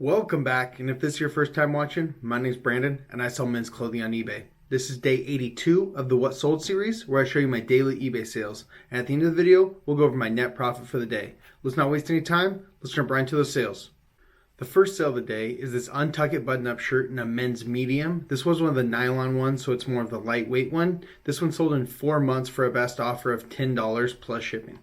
Welcome back, and if this is your first time watching, my name is Brandon, and I sell men's clothing on eBay. This is day 82 of the What Sold series, where I show you my daily eBay sales. And at the end of the video, we'll go over my net profit for the day. Let's not waste any time, let's jump right into those sales. The first sale of the day is this Untuck It button-up shirt in a men's medium. This was one of the nylon ones, so it's more of the lightweight one. This one sold in 4 months for a best offer of $10 plus shipping.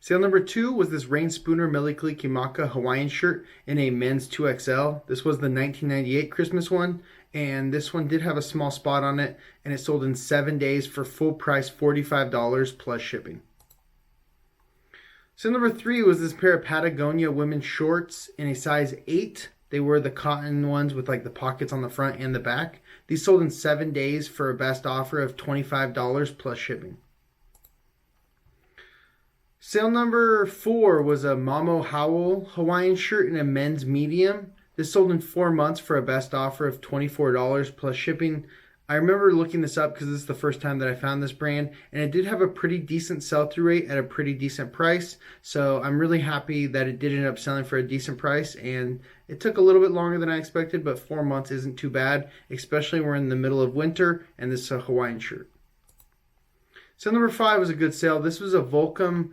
Sale number 2 was this Rain Spooner Mele Kalikimaka Hawaiian shirt in a men's 2XL. This was the 1998 Christmas one, and this one did have a small spot on it, and it sold in 7 days for full price $45 plus shipping. Sale number 3 was this pair of Patagonia women's shorts in a size 8. They were the cotton ones with like the pockets on the front and the back. These sold in 7 days for a best offer of $25 plus shipping. Sale number 4 was a Mamo Howell Hawaiian shirt in a men's medium. This sold in 4 months for a best offer of $24 plus shipping. I remember looking this up because this is the first time that I found this brand, and it did have a pretty decent sell-through rate at a pretty decent price. So I'm really happy that it did end up selling for a decent price, and it took a little bit longer than I expected, but 4 months isn't too bad, especially when we're in the middle of winter, and this is a Hawaiian shirt. Sale number 5 was a good sale. This was a Volcom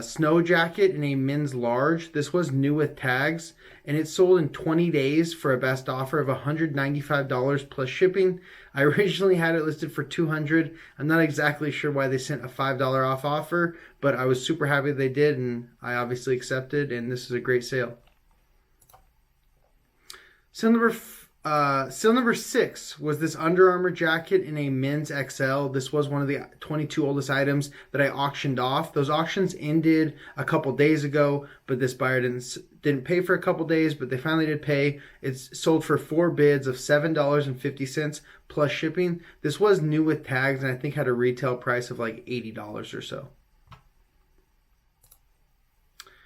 snow jacket in a men's large. This was new with tags, and it sold in 20 days for a best offer of $195 plus shipping. I originally had it listed for $200. I'm not exactly sure why they sent a $5 off offer, but I was super happy they did, and I obviously accepted, and this is a great sale. Sale number 6 was this Under Armour jacket in a men's XL. This was one of the 22 oldest items that I auctioned off. Those auctions ended a couple days ago, but this buyer didn't pay for a couple days, but they finally did pay. It's sold for 4 bids of $7.50 plus shipping. This was new with tags, and I think had a retail price of like $80 or so.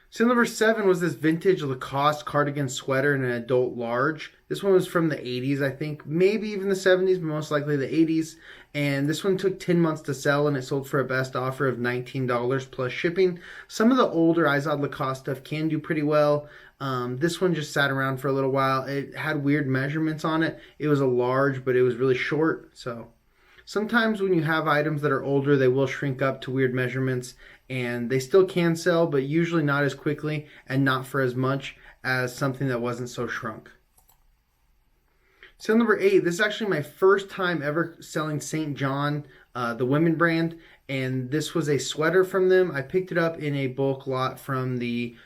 Sale number 7 was this vintage Lacoste cardigan sweater in an adult large. This one was from the 80s, I think, maybe even the 70s, but most likely the 80s. And this one took 10 months to sell, and it sold for a best offer of $19 plus shipping. Some of the older Izod Lacoste stuff can do pretty well. This one just sat around for a little while. It had weird measurements on it. It was a large, but it was really short, so sometimes when you have items that are older, they will shrink up to weird measurements, and they still can sell, but usually not as quickly and not for as much as something that wasn't so shrunk. Sale number 8, this is actually my first time ever selling St. John, the women brand, and this was a sweater from them. I picked it up in a bulk lot from the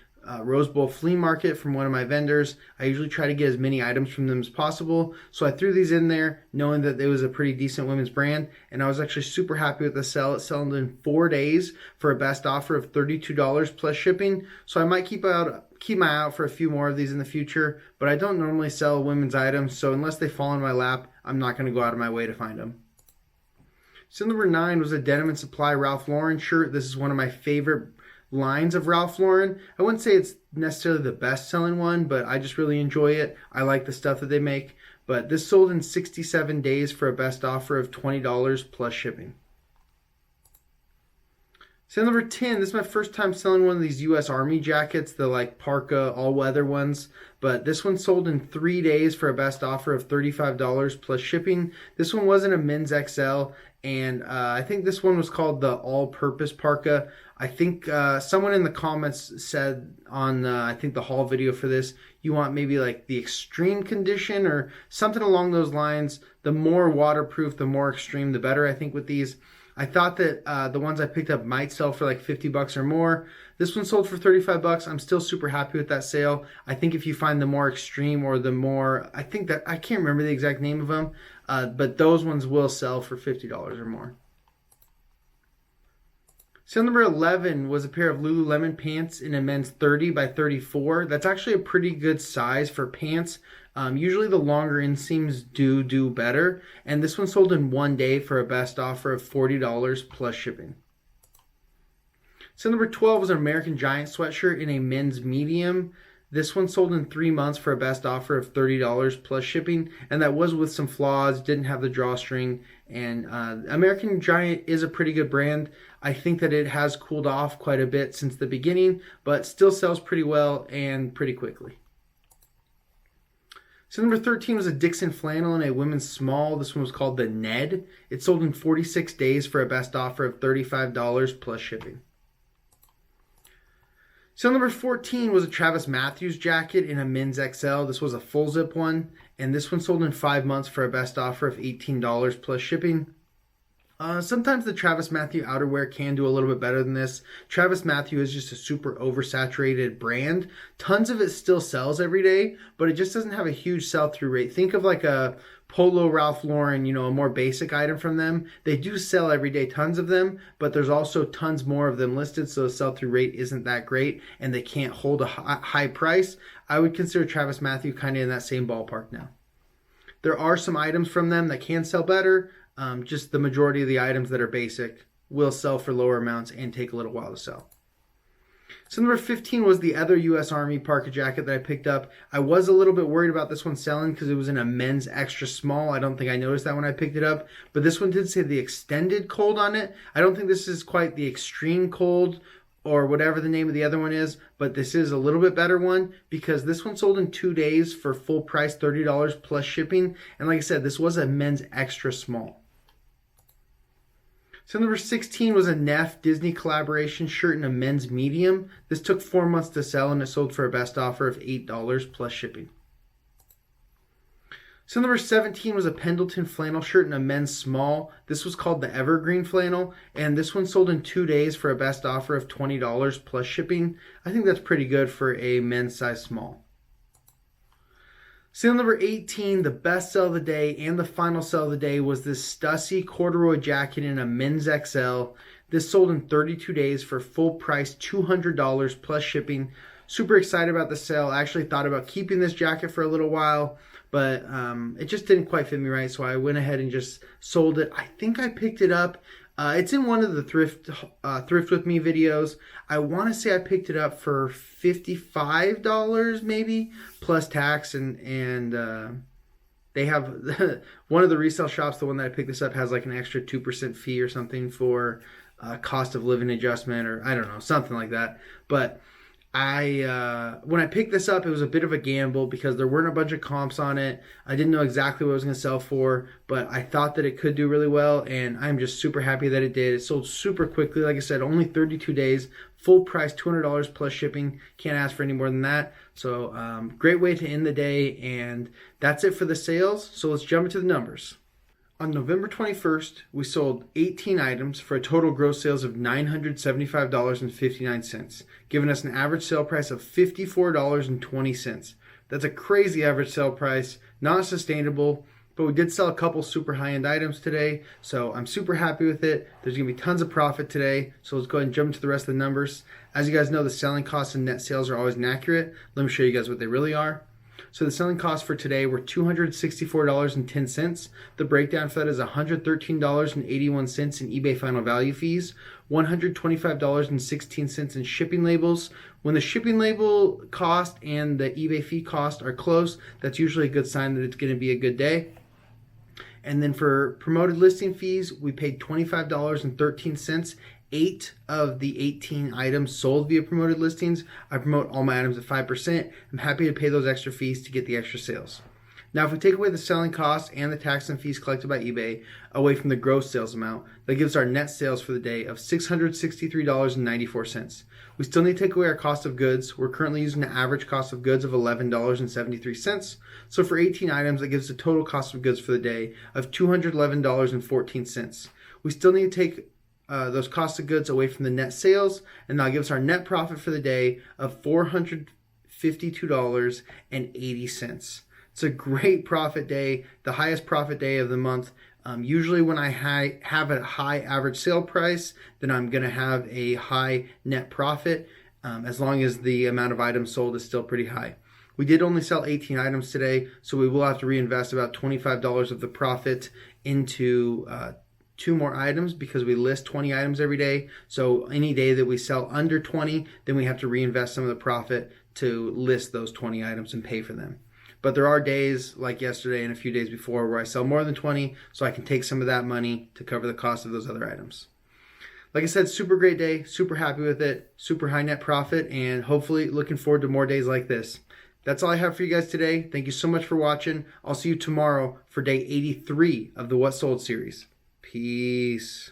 Rose Bowl flea market from one of my vendors. I usually try to get as many items from them as possible, so I threw these in there knowing that it was a pretty decent women's brand, and I was actually super happy with the sell. It sold in 4 days for a best offer of $32 plus shipping, so I might keep my eye out for a few more of these in the future, but I don't normally sell women's items, so unless they fall in my lap, I'm not going to go out of my way to find them. Sale number 9 was a Denim & Supply Ralph Lauren shirt. This is one of my favorite lines of Ralph Lauren. I wouldn't say it's necessarily the best selling one, but I just really enjoy it. I like the stuff that they make. But this sold in 67 days for a best offer of $20 plus shipping. Sale number 10, this is my first time selling one of these U.S. Army jackets, the like parka all-weather ones, but this one sold in 3 days for a best offer of $35 plus shipping. This one wasn't a men's XL, and I think this one was called the all-purpose parka. I think someone in the comments said on, I think the haul video for this, you want maybe like the extreme condition or something along those lines. The more waterproof, the more extreme, the better, I think, with these. I thought that the ones I picked up might sell for like $50 or more. This one sold for $35. I'm still super happy with that sale. I think if you find the more extreme or the more, I can't remember the exact name of them, but those ones will sell for $50 or more. Sale number 11 was a pair of Lululemon pants in a men's 30 by 34. That's actually a pretty good size for pants. Usually the longer inseams do better. And this one sold in 1 day for a best offer of $40 plus shipping. Sale number 12 was an American Giant sweatshirt in a men's medium. This one sold in 3 months for a best offer of $30 plus shipping, and that was with some flaws, didn't have the drawstring, and American Giant is a pretty good brand. I think that it has cooled off quite a bit since the beginning, but still sells pretty well and pretty quickly. So number 13 was a Dixon flannel in a women's small. This one was called the Ned. It sold in 46 days for a best offer of $35 plus shipping. So number 14 was a Travis Matthews jacket in a men's XL. This was a full zip one, and this one sold in 5 months for a best offer of $18 plus shipping. Sometimes the Travis Mathew outerwear can do a little bit better than this. Travis Mathew is just a super oversaturated brand. Tons of it still sells every day, but it just doesn't have a huge sell-through rate. Think of like a Polo Ralph Lauren, a more basic item from them. They do sell every day, tons of them, but there's also tons more of them listed, so the sell-through rate isn't that great, and they can't hold a high price. I would consider Travis Mathew kind of in that same ballpark now. There are some items from them that can sell better. Just the majority of the items that are basic will sell for lower amounts and take a little while to sell. So number 15 was the other U.S. Army parka jacket that I picked up. I was a little bit worried about this one selling because it was in a men's extra small. I don't think I noticed that when I picked it up, but this one did say the extended cold on it. I don't think this is quite the extreme cold or whatever the name of the other one is, but this is a little bit better one because this one sold in 2 days for full price, $30 plus shipping. And like I said, this was a men's extra small. So number 16 was a Neff Disney collaboration shirt in a men's medium. This took 4 months to sell and it sold for a best offer of $8 plus shipping. So number 17 was a Pendleton flannel shirt in a men's small. This was called the Evergreen flannel, and this one sold in 2 days for a best offer of $20 plus shipping. I think that's pretty good for a men's size small. Sale number 18, the best sell of the day and the final sell of the day was this Stussy corduroy jacket in a men's XL. This sold in 32 days for full price $200 plus shipping. Super excited about the sale. I actually thought about keeping this jacket for a little while, but it just didn't quite fit me right, so I went ahead and just sold it. I think I picked it up. It's in one of the thrift with me videos. I want to say I picked it up for $55 maybe plus tax, and they have one of the resale shops. The one that I picked this up has like an extra 2% fee or something for cost of living adjustment, or I don't know, something like that. But when I picked this up, it was a bit of a gamble because there weren't a bunch of comps on it. I didn't know exactly what it was going to sell for, but I thought that it could do really well, and I'm just super happy that it did. It sold super quickly. Like I said, only 32 days, full price, $200 plus shipping. Can't ask for any more than that. So great way to end the day, and that's it for the sales. So let's jump into the numbers. On November 21st, we sold 18 items for a total gross sales of $975.59, giving us an average sale price of $54.20. That's a crazy average sale price, not sustainable, but we did sell a couple super high-end items today, so I'm super happy with it. There's going to be tons of profit today, so let's go ahead and jump into the rest of the numbers. As you guys know, the selling costs and net sales are always inaccurate. Let me show you guys what they really are. So the selling costs for today were $264.10. The breakdown for that is $113.81 in eBay final value fees, $125.16 in shipping labels. When the shipping label cost and the eBay fee cost are close, that's usually a good sign that it's going to be a good day. And then for promoted listing fees, we paid $25.13. 8 of the 18 items sold via promoted listings. I promote all my items at 5%. I'm happy to pay those extra fees to get the extra sales. Now, if we take away the selling costs and the tax and fees collected by eBay away from the gross sales amount, that gives our net sales for the day of $663.94. We still need to take away our cost of goods. We're currently using the average cost of goods of $11.73. So for 18 items, that gives a total cost of goods for the day of $211.14. We still need to take those cost of goods away from the net sales, and that'll give us our net profit for the day of $452.80. It's a great profit day, the highest profit day of the month. Usually when I have a high average sale price, then I'm going to have a high net profit, as long as the amount of items sold is still pretty high. We did only sell 18 items today, so we will have to reinvest about $25 of the profit into 2 more items because we list 20 items every day. So any day that we sell under 20, then we have to reinvest some of the profit to list those 20 items and pay for them. But there are days like yesterday and a few days before where I sell more than 20, so I can take some of that money to cover the cost of those other items. Like I said, super great day, super happy with it, super high net profit, and hopefully looking forward to more days like this. That's all I have for you guys today. Thank you so much for watching. I'll see you tomorrow for day 83 of the What Sold series. Peace.